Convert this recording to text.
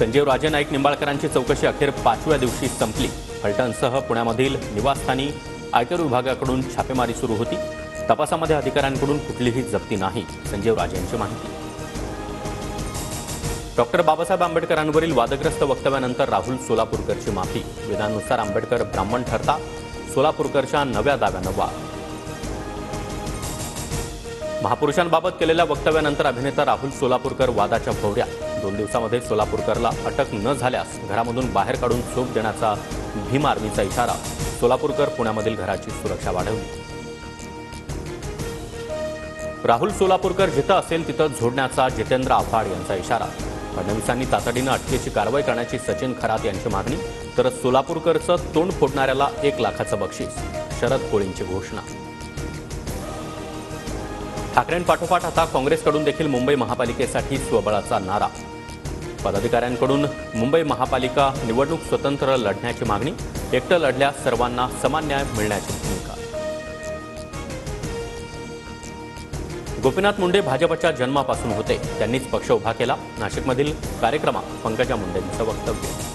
संजीव राजे नाईक निंबाळकरांची चौकशी अखेर 5व्या दिवशी संपली। फलटणसह पुण्यामधील निवासस्थानी आयकर विभागाकडून छापेमारी सुरू होती। तपासामध्ये अधिकाऱ्यांकडून कुठलीही जप्ती नाही, संजीव राजे यांची माहिती। डॉक्टर बाबासाहेब आंबेडकरांवरील वादग्रस्त वक्तव्यानंतर राहुल सोलापूरकरची माफी। वेदांनुसार आंबेडकर ब्राह्मण ठरता, सोलापूरकरच्या नव्या दाव्यानं वाद। महापुरुषांबाबत केलेल्या वक्तव्यानंतर अभिनेता राहुल सोलापूरकर वादाच्या भोवऱ्या। 2 दिवसांमध्ये सोलापूरकरला अटक न झाल्यास घरामधून बाहेर काढून चोप देण्याचा भीम आर्मीचा इशारा। सोलापूरकर पुण्यामधील घराची सुरक्षा वाढवली। राहुल सोलापूरकर जिथं असेल तिथं झोडण्याचा जितेंद्र आव्हाड यांचा इशारा। फडणवीसांनी तातडीनं अटकेची कारवाई करण्याची सचिन खरात यांची मागणी, तर सोलापूरकरचं तोंड फोडणाऱ्याला 1 लाखाचं बक्षीस। शरद कोळींची घोषणा। ठाकरेंपाठोपाठ आता काँग्रेसकडून देखील मुंबई महापालिकेसाठी स्वबळाचा नारा। पदाधिकाऱ्यांकडून मुंबई महापालिका निवडणूक स्वतंत्र लढण्याची मागणी। एकटं लढल्यास सर्वांना समान न्याय मिळण्याची भूमिका। गोपीनाथ मुंडे भाजपच्या जन्मापासून होते, त्यांनीच पक्ष उभा केला। नाशिकमधील कार्यक्रमात पंकजा मुंडेंचं वक्तव्य।